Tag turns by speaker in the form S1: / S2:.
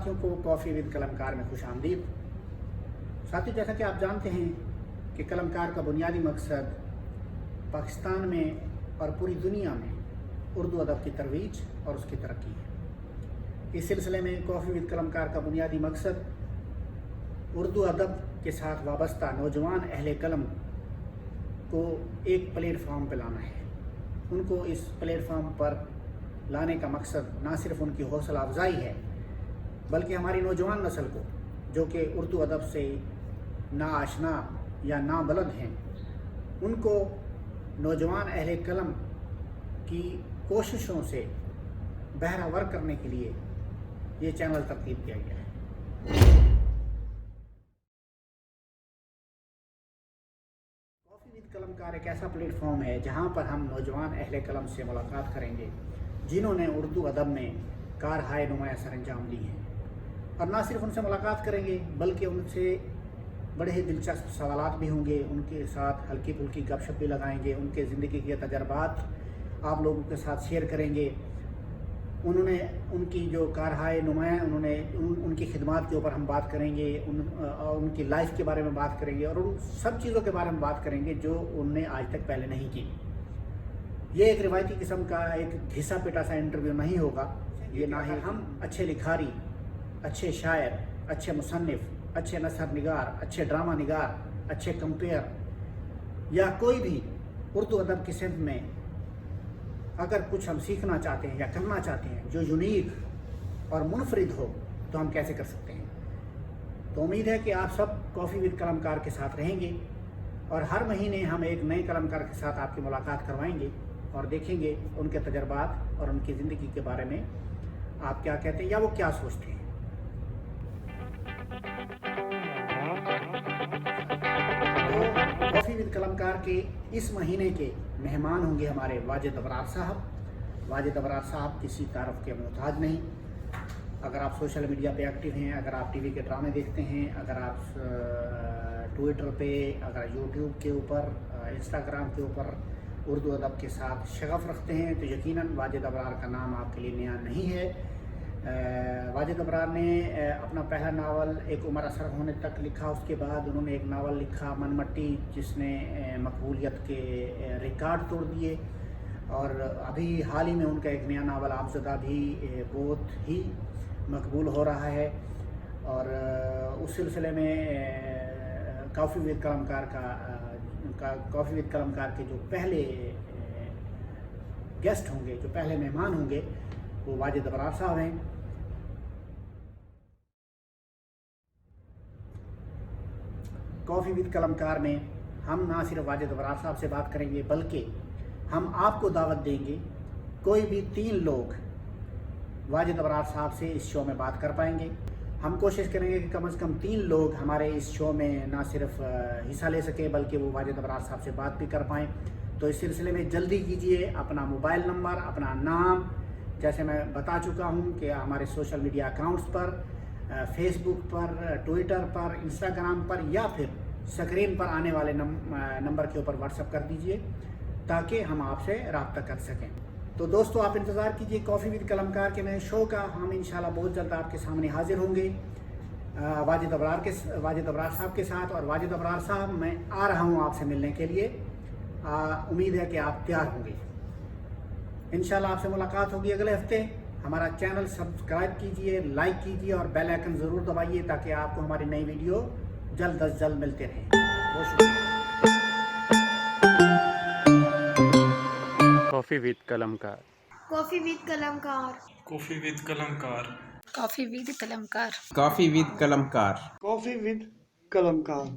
S1: साथियों को coffee with कलमकार में खुश आमदीद। साथियों, जैसा कि आप जानते हैं कि कलमकार का बुनियादी मकसद पाकिस्तान में और पूरी दुनिया में उर्दू अदब की तरवीज और उसकी तरक्की है। इस सिलसिले में कॉफ़ी विद कलमकार का बुनियादी मकसद उर्दू अदब के साथ वाबस्ता नौजवान अहले कलम को एक प्लेटफार्म पर लाना है। उनको इस प्लेटफार्म पर लाने का मकसद ना सिर्फ उनकी हौसला अफजाई है, बल्कि हमारी नौजवान नस्ल को, जो कि उर्दू अदब से ना आशना या ना बलद हैं, उनको नौजवान अहले कलम की कोशिशों से बहरावर करने के लिए ये चैनल तरतीब किया गया है। कॉफ़ी विद कलमकार एक ऐसा प्लेटफॉर्म है जहाँ पर हम नौजवान अहले कलम से मुलाकात करेंगे जिन्होंने उर्दू अदब में कारहाय नुमाया सर अंजाम दी हैं, और ना सिर्फ उनसे मुलाकात करेंगे बल्कि उनसे बड़े ही दिलचस्प सवालात भी होंगे, उनके साथ हल्की फुल्की गपशप भी लगाएंगे, उनके ज़िंदगी के तजर्बात आप लोगों के साथ शेयर करेंगे। उन्होंने उनकी जो कारहाय नुमाया उनकी खिदमात के ऊपर हम बात करेंगे, उनकी लाइफ के बारे में बात करेंगे और उन सब चीज़ों के बारे में बात करेंगे जो उनने आज तक पहले नहीं की। ये एक रिवायती किस्म का एक घिसा पिटा सा इंटरव्यू नहीं होगा। ये ना ही हम अच्छे लिखारी, अच्छे शायर, अच्छे मुसन्निफ, अच्छे नसर निगार, अच्छे ड्रामा निगार, अच्छे कंपेयर या कोई भी उर्दू अदब की सिमत में अगर कुछ हम सीखना चाहते हैं या करना चाहते हैं जो यूनिक और मुनफरिद हो, तो हम कैसे कर सकते हैं। तो उम्मीद है कि आप सब कॉफ़ी विद कलमकार के साथ रहेंगे और हर महीने हम एक नए कलमकार के साथ आपकी मुलाकात करवाएंगे और देखेंगे उनके तजर्बात और उनकी ज़िंदगी के बारे में आप क्या कहते हैं या वो क्या सोचते हैं। तो कॉफ़ी विद कलमकार के इस महीने के मेहमान होंगे हमारे वाजिद अबरार साहब। वाजिद अबरार साहब किसी तारफ़ के मोहताज नहीं। अगर आप सोशल मीडिया पे एक्टिव हैं, अगर आप टीवी के ड्रामे देखते हैं, अगर आप ट्विटर पे, अगर यूट्यूब के ऊपर, इंस्टाग्राम के ऊपर उर्दू अदब के साथ शगफ़ रखते हैं, तो यकीनन वाजिद अबरार का नाम आपके लिए नया नहीं है। वाजिद अबरार ने अपना पहला नावल एक उम्र असर होने तक लिखा। उसके बाद उन्होंने एक नावल लिखा मनमट्टी, जिसने मकबूलियत के रिकॉर्ड तोड़ दिए, और अभी हाल ही में उनका एक नया नावल आबज़दा भी बहुत ही मकबूल हो रहा है। और उस सिलसिले में coffee with Kalamkar coffee with कलमकार के जो पहले गेस्ट होंगे, जो पहले मेहमान होंगे, वो वाजिद अबरार साहब हैं। कॉफ़ी विद कलमकार में हम ना सिर्फ वाजिद अबरार साहब से बात करेंगे, बल्कि हम आपको दावत देंगे कोई भी 3 लोग वाजिद अबरार साहब से इस शो में बात कर पाएंगे। हम कोशिश करेंगे कि कम से कम 3 लोग हमारे इस शो में ना सिर्फ हिस्सा ले सकें बल्कि वो वाजिद अबरार साहब से बात भी कर पाएँ। तो इस सिलसिले में जल्दी कीजिए, अपना मोबाइल नंबर, अपना नाम, जैसे मैं बता चुका हूँ कि हमारे सोशल मीडिया अकाउंट्स पर, फेसबुक पर, ट्विटर पर, इंस्टाग्राम पर या फिर स्क्रीन पर आने वाले नंबर के ऊपर व्हाट्सएप कर दीजिए ताकि हम आपसे रब्ता कर सकें। तो दोस्तों, आप इंतज़ार कीजिए कॉफ़ी विद कलमकार के नए शो का। हम इंशाल्लाह बहुत जल्द आपके सामने हाजिर होंगे वाजिद अबरार साहब के साथ। और वाजिद अबरार साहब, मैं आ रहा हूँ आपसे मिलने के लिए। उम्मीद है कि आप तैयार होंगे। इंशाल्लाह आपसे मुलाकात होगी अगले हफ्ते। हमारा चैनल सब्सक्राइब कीजिए, लाइक कीजिए और बेल आइकन ज़रूर दबाइए ताकि आपको हमारी नई वीडियो जल्द अज जल्द मिलते रहें। बहुत शुक्रिया।
S2: Coffee with Kalamkar.
S3: Coffee with Kalamkar.
S4: Coffee with Kalamkar.
S3: Coffee with Kalamkar.
S5: Coffee with Kalamkar.
S6: Coffee with कलमकार।